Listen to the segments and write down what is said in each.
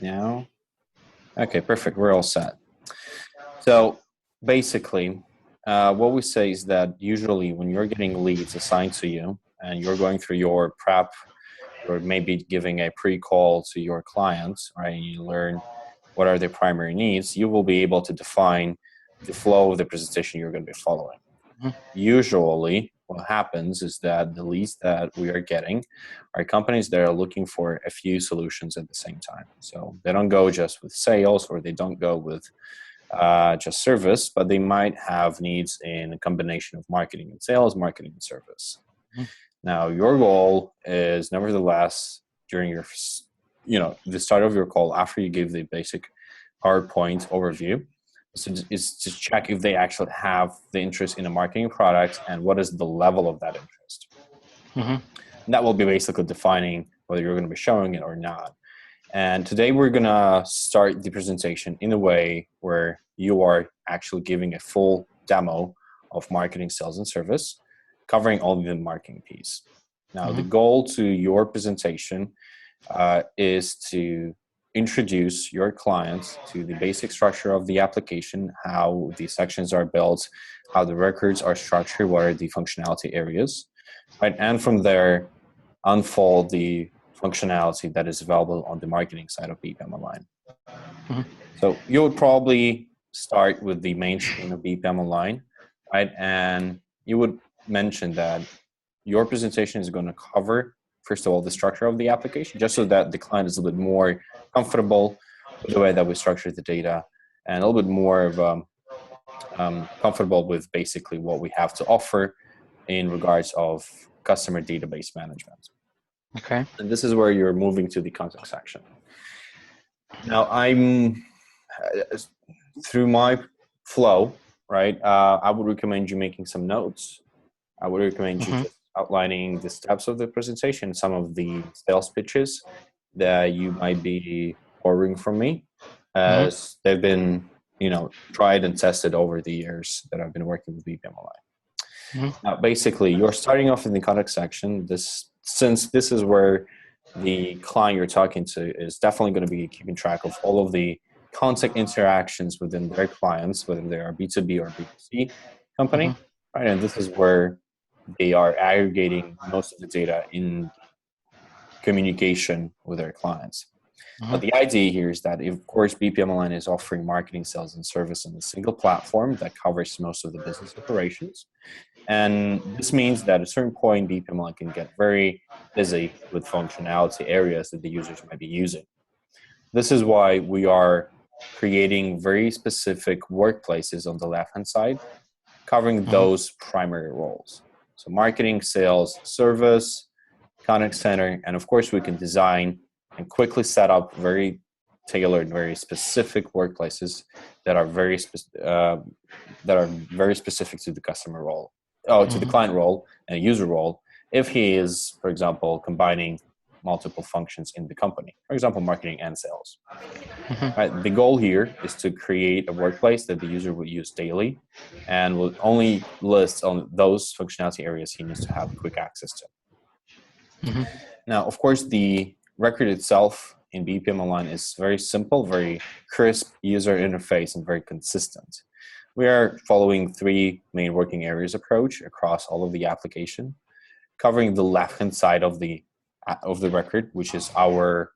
now. Okay, perfect. We're all set. So basically, what we say is that usually when you're getting leads assigned to you and you're going through your prep, or maybe giving a pre-call to your clients, right, and you learn what are their primary needs, you will be able to define the flow of the presentation you're going to be following. Usually, what happens is that the leads that we are getting are companies that are looking for a few solutions at the same time. So they don't go just with sales, or they don't go with just service, but they might have needs in a combination of marketing and sales, marketing and service. Now, your goal is nevertheless during your, the start of your call, after you give the basic PowerPoint overview, is to check if they actually have the interest in a marketing product and what is the level of that interest. And that will be basically defining whether you're going to be showing it or not. And today we're going to start the presentation in a way where you are actually giving a full demo of marketing, sales, and service, covering only the marketing piece. Now, the goal to your presentation is to introduce your clients to the basic structure of the application, how the sections are built, how the records are structured, what are the functionality areas, right? And from there, unfold the functionality that is available on the marketing side of BPM Online. So you would probably start with the main screen of BPM Online, right? And you would mention that your presentation is going to cover, first of all, the structure of the application, just so that the client is a little bit more comfortable with the way that we structure the data, and a little bit more of comfortable with basically what we have to offer in regards of customer database management. Okay. And this is where you're moving to the contact section. Now, I'm through my flow, right? I would recommend you making some notes. I would recommend you just outlining the steps of the presentation, some of the sales pitches that you might be ordering from me, as they've been, tried and tested over the years that I've been working with BPM Online. Now, basically, you're starting off in the contact section. Since this is where the client you're talking to is definitely going to be keeping track of all of the contact interactions within their clients, whether they are B2B or B2C company, right? And this is where they are aggregating most of the data in communication with their clients. But the idea here is that, of course, BPM Online is offering marketing, sales, and service in a single platform that covers most of the business operations. And this means that at a certain point, BPM Online can get very busy with functionality areas that the users might be using. This is why we are creating very specific workplaces on the left-hand side, covering those primary roles. So marketing, sales, service, contact center, and of course we can design and quickly set up very tailored, very specific workplaces that are very specific to the customer role, to the client role and user role. If he is, for example, combining multiple functions in the company, for example, marketing and sales. Right? The goal here is to create a workplace that the user will use daily and will only list on those functionality areas he needs to have quick access to. Now, of course, the record itself in BPM Online is very simple, very crisp user interface, and very consistent. We are following 3 main working areas approach across all of the application, covering the left-hand side of the record, which is our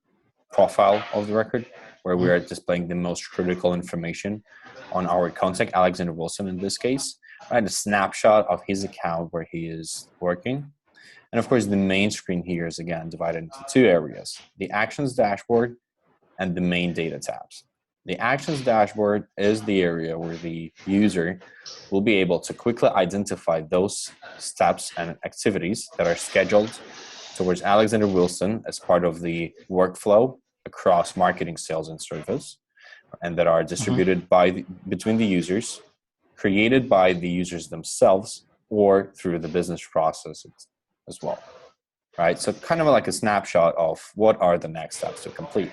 profile of the record, where we are displaying the most critical information on our contact, Alexander Wilson in this case, right? A snapshot of his account where he is working. And of course, the main screen here is again divided into 2 areas: the Actions dashboard and the main data tabs. The Actions dashboard is the area where the user will be able to quickly identify those steps and activities that are scheduled towards Alexander Wilson as part of the workflow across marketing, sales, and service, and that are distributed between the users, created by the users themselves, or through the business processes as well, right? So kind of like a snapshot of what are the next steps to complete.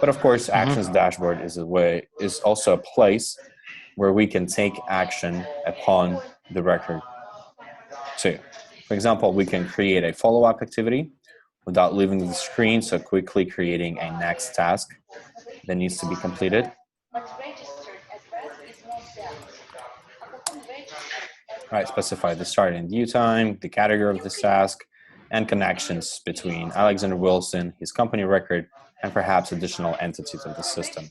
But of course, Actions Dashboard is also a place where we can take action upon the record too. For example, we can create a follow-up activity without leaving the screen, so quickly creating a next task that needs to be completed. Right, specify the start and due time, the category of this task, and connections between Alexander Wilson, his company record, and perhaps additional entities of the system.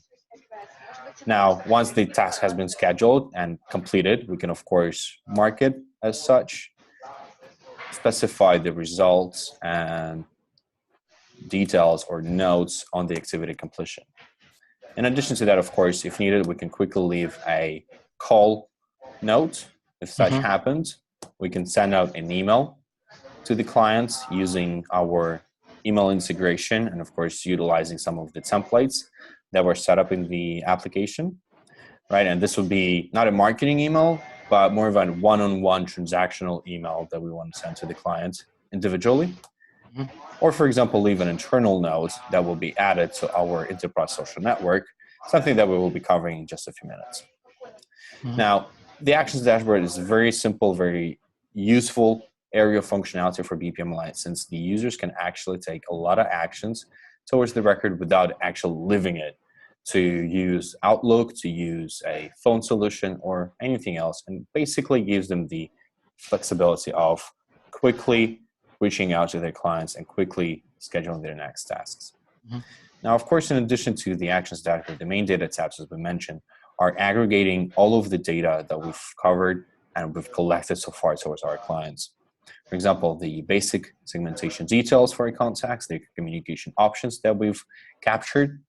Now, once the task has been scheduled and completed, we can, of course, mark it as such, specify the results and details or notes on the activity completion. In addition to that, of course, if needed, we can quickly leave a call note. If such happens, we can send out an email to the clients using our email integration and, of course, utilizing some of the templates that were set up in the application, right? And this would be not a marketing email, but more of a one-on-one transactional email that we want to send to the client individually. Or, for example, leave an internal note that will be added to our enterprise social network, something that we will be covering in just a few minutes. Now, the Actions dashboard is very simple, very useful area of functionality for BPM Align, since the users can actually take a lot of actions towards the record without actually living it, to use Outlook, to use a phone solution, or anything else, and basically gives them the flexibility of quickly reaching out to their clients and quickly scheduling their next tasks. Now, of course, in addition to the Actions dashboard, the main data tabs, as we mentioned, are aggregating all of the data that we've covered and we've collected so far towards our clients. For example, the basic segmentation details for our contacts, the communication options that we've captured,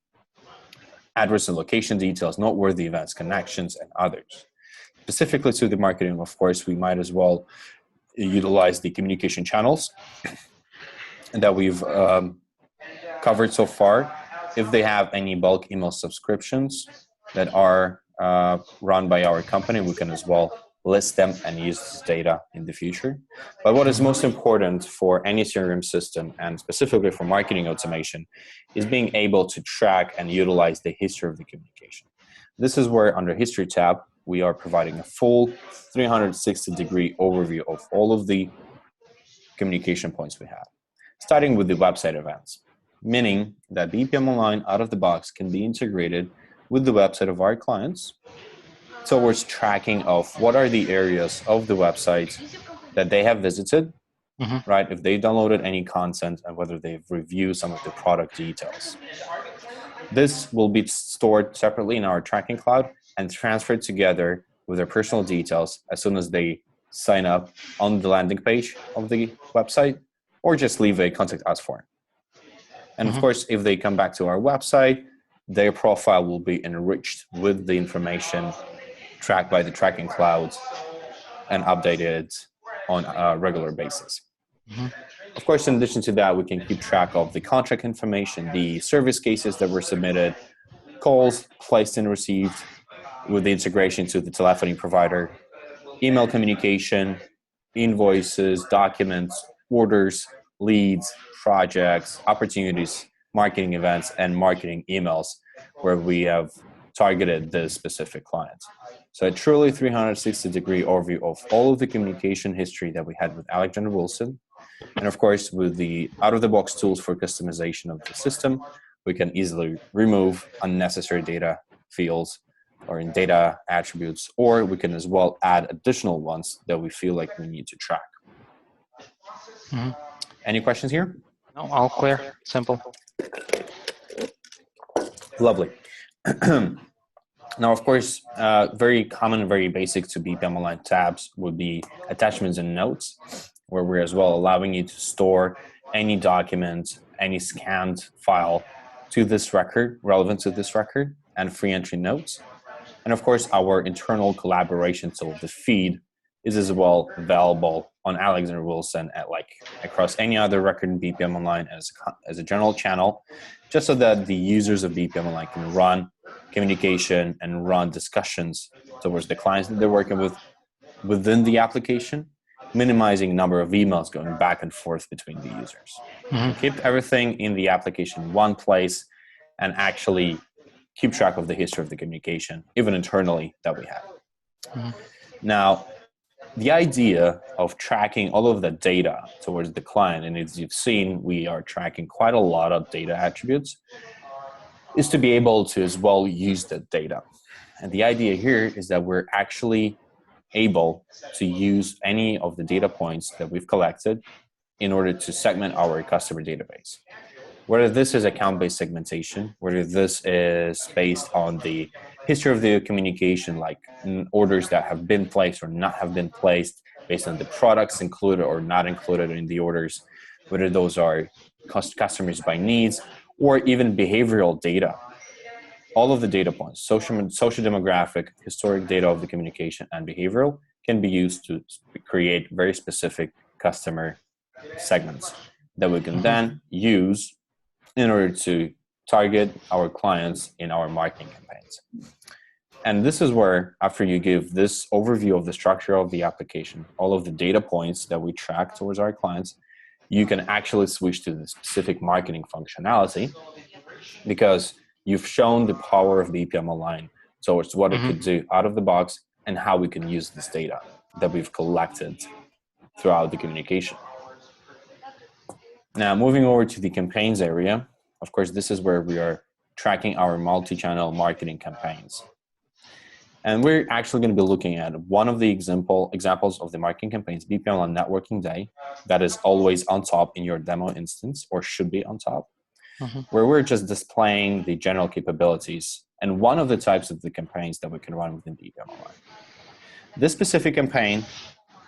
address and location details, noteworthy events, connections, and others. Specifically to the marketing, of course, we might as well utilize the communication channels that we've covered so far. If they have any bulk email subscriptions that are run by our company, we can as well list them and use this data in the future. But what is most important for any CRM system, and specifically for marketing automation, is being able to track and utilize the history of the communication. This is where, under History tab, we are providing a full 360-degree overview of all of the communication points we have, starting with the website events, meaning that BPM Online out of the box can be integrated with the website of our clients towards tracking of what are the areas of the website that they have visited, right? If they downloaded any content and whether they've reviewed some of the product details. This will be stored separately in our tracking cloud and transferred together with their personal details as soon as they sign up on the landing page of the website or just leave a contact us form. And of course, if they come back to our website, their profile will be enriched with the information tracked by the tracking cloud and updated on a regular basis. Of course, in addition to that, we can keep track of the contract information, the service cases that were submitted, calls placed and received with the integration to the telephony provider, email communication, invoices, documents, orders, leads, projects, opportunities, marketing events, and marketing emails where we have targeted the specific client. So a truly 360-degree overview of all of the communication history that we had with Alexander Wilson. And of course, with the out-of-the-box tools for customization of the system, we can easily remove unnecessary data fields or in data attributes, or we can as well add additional ones that we feel like we need to track. Any questions here? No, all clear, simple. Lovely. Now, of course, very common, very basic to BPM Online tabs would be attachments and notes, where we're as well allowing you to store any document, any scanned file to this record, relevant to this record, and free entry notes. And of course, our internal collaboration tool, the feed, is as well available on Alexander Wilson at across any other record in BPM Online as a general channel, just so that the users of BPM Online can run communication and run discussions towards the clients that they're working with within the application, minimizing number of emails going back and forth between the users. Keep everything in the application in one place and actually keep track of the history of the communication, even internally, that we have. Now, the idea of tracking all of the data towards the client, and as you've seen, we are tracking quite a lot of data attributes, is to be able to as well use the data. And the idea here is that we're actually able to use any of the data points that we've collected in order to segment our customer database. Whether this is account-based segmentation, whether this is based on the history of the communication, like orders that have been placed or not have been placed, based on the products included or not included in the orders, whether those are customers by needs, or even behavioral data. All of the data points, social demographic, historic data of the communication, and behavioral can be used to create very specific customer segments that we can then use in order to target our clients in our marketing campaigns. And this is where, after you give this overview of the structure of the application, all of the data points that we track towards our clients, you can actually switch to the specific marketing functionality, because you've shown the power of the EPM Align towards what it could do out of the box and how we can use this data that we've collected throughout the communication. Now, moving over to the campaigns area, of course, this is where we are tracking our multi-channel marketing campaigns. And we're actually going to be looking at one of the examples of the marketing campaigns, BPM on Networking Day, that is always on top in your demo instance, or should be on top, where we're just displaying the general capabilities and one of the types of the campaigns that we can run within BPM Online. This specific campaign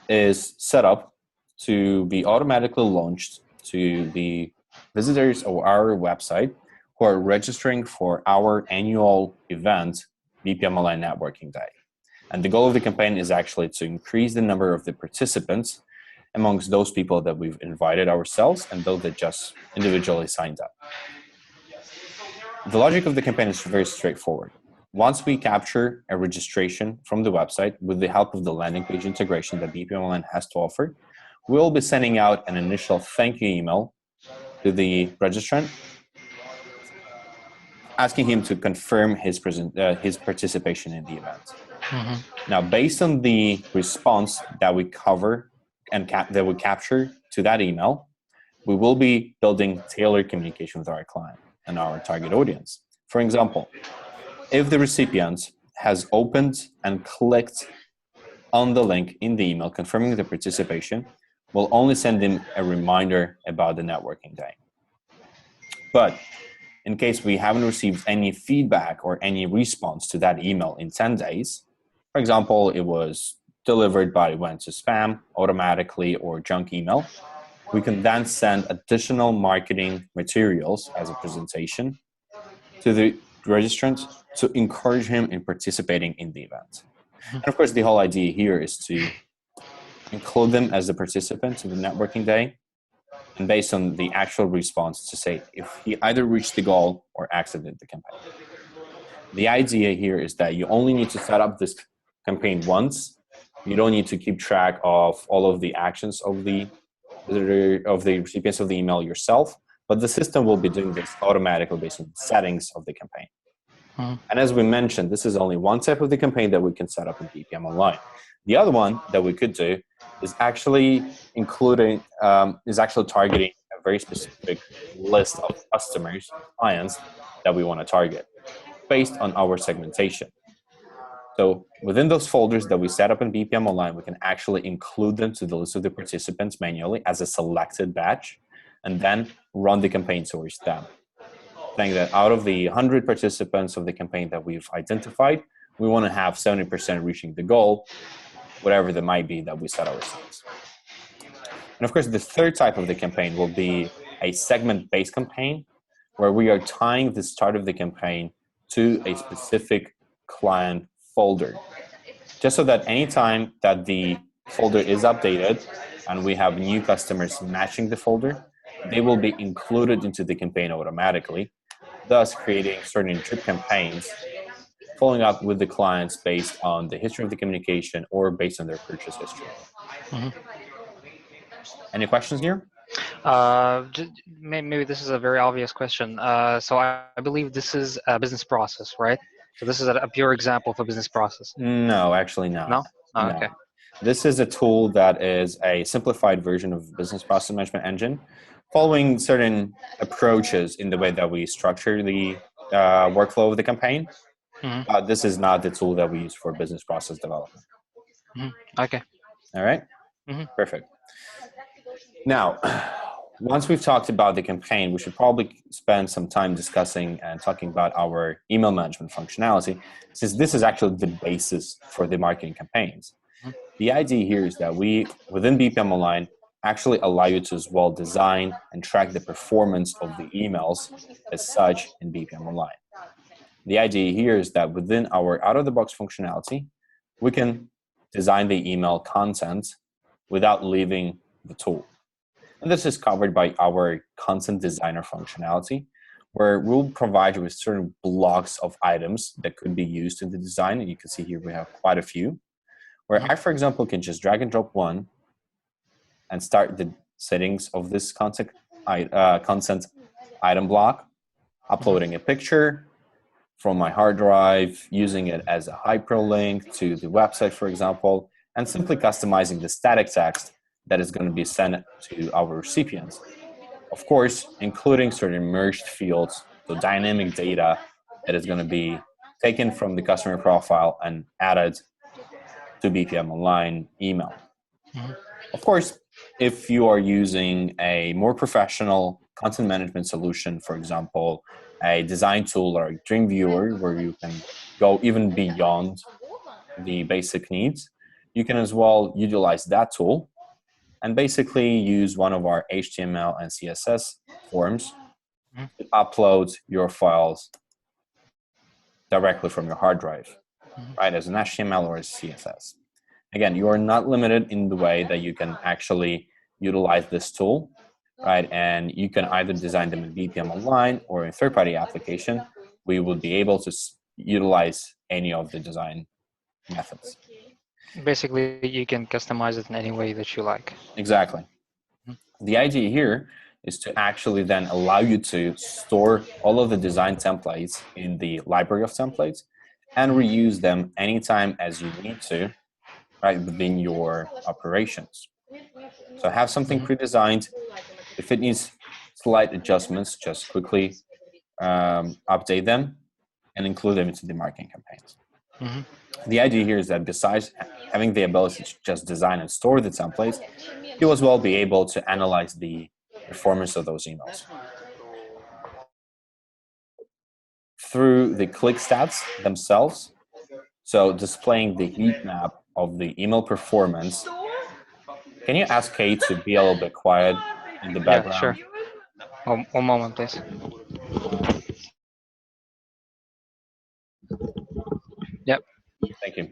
is set up to be automatically launched to the visitors of our website who are registering for our annual event, BPM Online Networking Day. And the goal of the campaign is actually to increase the number of the participants amongst those people that we've invited ourselves and those that just individually signed up. The logic of the campaign is very straightforward. Once we capture a registration from the website with the help of the landing page integration that BPM Online has to offer, we'll be sending out an initial thank you email to the registrant, asking him to confirm his participation in the event. Now, based on the response that we cover and that we capture to that email, we will be building tailored communication with our client and our target audience. For example, if the recipient has opened and clicked on the link in the email confirming the participation, we'll only send him a reminder about the networking day. But in case we haven't received any feedback or any response to that email in 10 days, for example, it was delivered but it went to spam automatically or junk email, we can then send additional marketing materials as a presentation to the registrant to encourage him in participating in the event. And of course, the whole idea here is to include them as a participant in the networking day, and based on the actual response to say if he either reached the goal or exited the campaign. The idea here is that you only need to set up this campaign once. You don't need to keep track of all of the actions of the recipients of the email yourself, but the system will be doing this automatically based on the settings of the campaign. And as we mentioned, this is only one type of the campaign that we can set up in BPM Online. The other one that we could do is actually targeting a very specific list of customers, clients that we want to target based on our segmentation. So within those folders that we set up in BPM Online, we can actually include them to the list of the participants manually as a selected batch, and then run the campaign towards them. Saying that out of the 100 participants of the campaign that we've identified, we want to have 70% reaching the goal, whatever that might be that we set ourselves. And of course, the third type of the campaign will be a segment-based campaign, where we are tying the start of the campaign to a specific client folder, just so that anytime that the folder is updated and we have new customers matching the folder, they will be included into the campaign automatically, thus creating certain drip campaigns, following up with the clients based on the history of the communication or based on their purchase history. Any questions here? Maybe this is a very obvious question. So I believe this is a business process, right? So this is a pure example of a business process. No, actually not. No? Oh, okay. No. This is a tool that is a simplified version of business process management engine, following certain approaches in the way that we structure the workflow of the campaign. Mm-hmm. This is not the tool that we use for business process development. Mm-hmm. Okay. All right? Mm-hmm. Perfect. Now, once we've talked about the campaign, we should probably spend some time discussing and talking about our email management functionality, since this is actually the basis for the marketing campaigns. The idea here is that we, within BPM Online, actually allow you to as well design and track the performance of the emails as such in BPM Online. The idea here is that within our out-of-the-box functionality, we can design the email content without leaving the tool. And this is covered by our content designer functionality, where we'll provide you with certain blocks of items that could be used in the design. And you can see here we have quite a few, where I, for example, can just drag and drop one and start the settings of this content item block, uploading a picture from my hard drive, using it as a hyperlink to the website, for example, and simply customizing the static text that is going to be sent to our recipients. Of course, including certain merged fields, so dynamic data that is going to be taken from the customer profile and added to BPM Online email. Of course, if you are using a more professional content management solution, for example, a design tool or a Dreamviewer, where you can go even beyond the basic needs, you can as well utilize that tool and basically use one of our HTML and CSS forms to upload your files directly from your hard drive, right, as an HTML or as CSS. Again, you are not limited in the way that you can actually utilize this tool, right? And you can either design them in BPM Online or in third-party application. We will be able to utilize any of the design methods. Basically, you can customize it in any way that you like. Exactly. The idea here is to actually then allow you to store all of the design templates in the library of templates and reuse them anytime as you need to, right, within your operations. So have something pre-designed. If it needs slight adjustments, just quickly update them and include them into the marketing campaigns. The idea here is that besides having the ability to just design and store the templates, you'll as well be able to analyze the performance of those emails through the click stats themselves. So displaying the heat map of the email performance. Can you ask Kate to be a little bit quiet in the background? Yeah, sure. One moment, please. Yep. Thank you.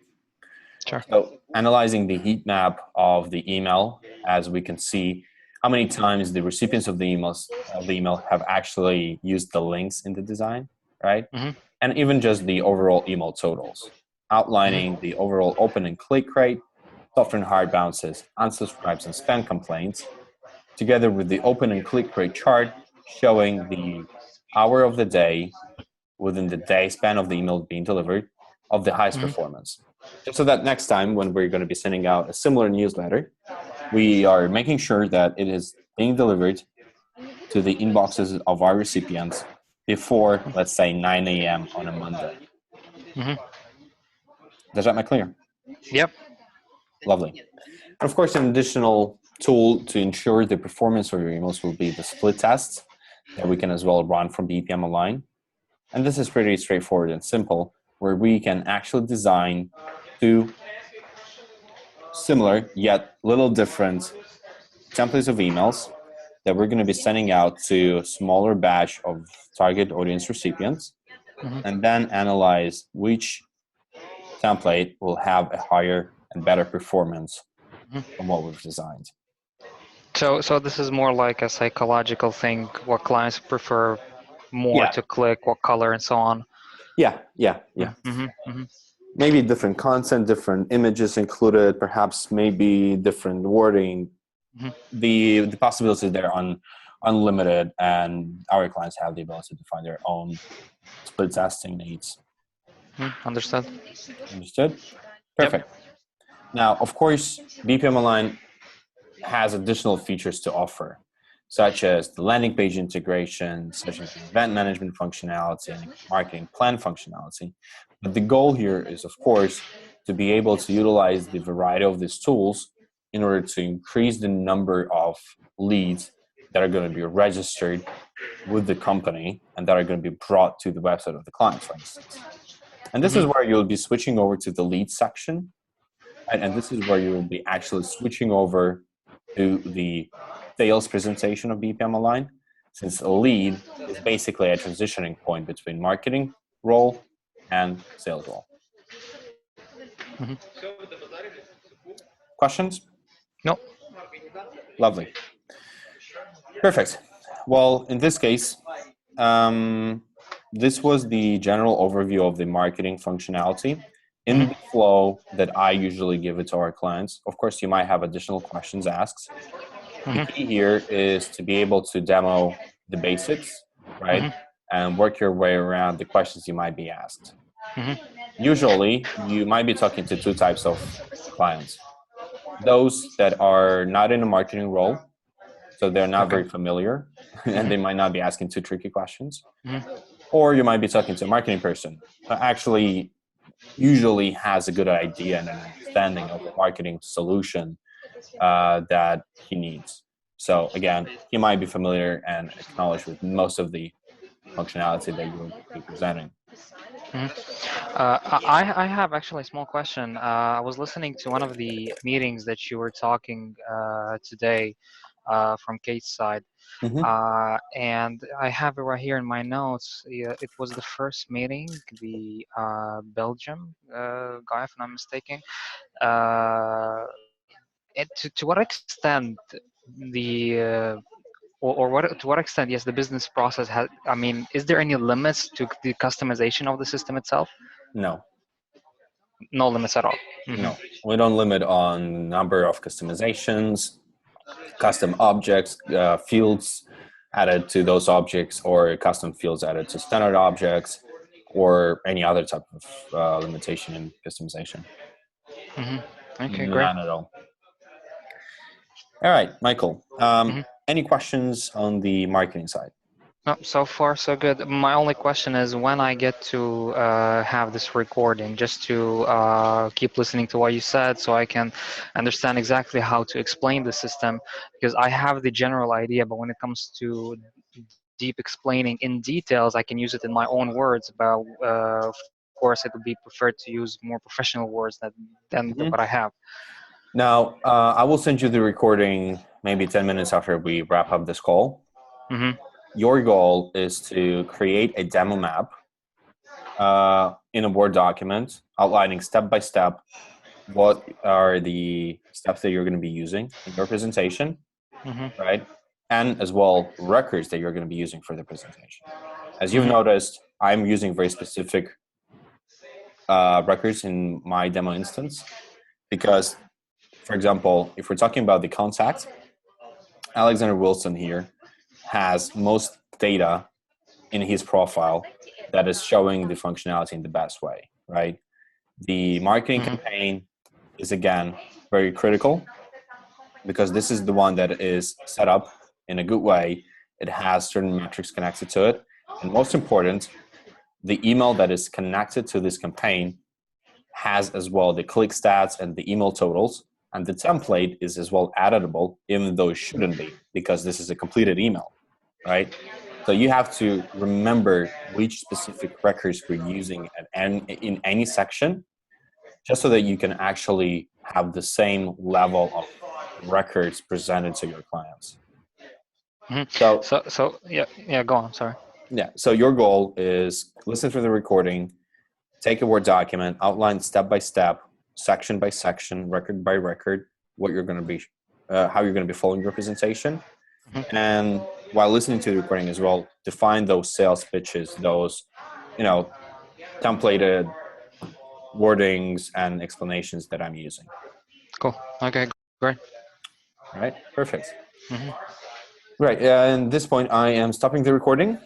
Sure. So analyzing the heat map of the email, as we can see how many times the recipients of the email have actually used the links in the design, right? And even just the overall email totals, outlining the overall open and click rate, soft and hard bounces, unsubscribes, and spam complaints, together with the open and click rate chart showing the hour of the day within the day span of the email being delivered of the highest performance. Just so that next time when we're going to be sending out a similar newsletter, we are making sure that it is being delivered to the inboxes of our recipients before, let's say, 9 a.m. on a Monday. Does that make clear? Yep. Lovely. And of course, an additional tool to ensure the performance of your emails will be the split tests that we can as well run from BPM Online. And this is pretty straightforward and simple, where we can actually design two similar yet little different templates of emails that we're going to be sending out to a smaller batch of target audience recipients, and then analyze which template will have a higher and better performance from what we've designed. So this is more like a psychological thing, what clients prefer more to click, what color, and so on. Yeah. Maybe different content, different images included, perhaps maybe different wording. The possibilities there are unlimited, and our clients have the ability to find their own split testing needs. Understood. Understood? Perfect. Yep. Now, of course, BPM Online has additional features to offer. such as the landing page integration, such as the event management functionality and marketing plan functionality. But the goal here is, of course, to be able to utilize the variety of these tools in order to increase the number of leads that are going to be registered with the company and that are going to be brought to the website of the client, for instance. And this is where you'll be switching over to the lead section. Right? And this is where you will be actually switching over to the sales presentation of BPM Align, since a lead is basically a transitioning point between marketing role and sales role. Questions? No. Lovely. Perfect. Well, in this case, this was the general overview of the marketing functionality. In the flow that I usually give it to our clients, of course, you might have additional questions asked. The key here is to be able to demo the basics, right? And work your way around the questions you might be asked. Usually, you might be talking to two types of clients. Those that are not in a marketing role, so they're not very familiar, and they might not be asking too tricky questions. Or you might be talking to a marketing person who actually usually has a good idea and an understanding of the marketing solution that he needs. So again, he might be familiar and acknowledged with most of the functionality that you will be presenting. I have actually a small question. I was listening to one of the meetings that you were talking today from Kate's side. And I have it right here in my notes. Yeah, it was the first meeting, the Belgium guy, if I'm not mistaken. To what extent the or what to what extent, yes, the business process has. I mean, is there any limits to the customization of the system itself? No. No limits at all. No, we don't limit on number of customizations, custom objects, fields added to those objects, or custom fields added to standard objects, or any other type of limitation in customization. Okay, great. None at all. All right, Michael. Any questions on the marketing side? No, so far so good. My only question is when I get to have this recording, just to keep listening to what you said so I can understand exactly how to explain the system, because I have the general idea, but when it comes to deep explaining in details, I can use it in my own words, but of course it would be preferred to use more professional words than what I have. Now, I will send you the recording maybe 10 minutes after we wrap up this call. Your goal is to create a demo map in a Word document outlining step by step what are the steps that you're going to be using in your presentation, right? And as well, records that you're going to be using for the presentation. As you've noticed, I'm using very specific records in my demo instance because, for example, if we're talking about the contact, Alexander Wilson here has most data in his profile that is showing the functionality in the best way, right? The marketing campaign is, again, very critical because this is the one that is set up in a good way. It has certain metrics connected to it. And most important, the email that is connected to this campaign has as well the click stats and the email totals. And the template is as well editable, even though it shouldn't be, because this is a completed email, right? So you have to remember which specific records we're using in any section, just so that you can actually have the same level of records presented to your clients. So yeah, go on, sorry. Yeah, so your goal is listen to the recording, take a Word document, outline step by step, section by section, record by record, what you're going to be, how you're going to be following your presentation. And while listening to the recording as well, define those sales pitches, those, templated wordings and explanations that I'm using. Cool. Okay, great. All right, perfect. Right, at this point, I am stopping the recording.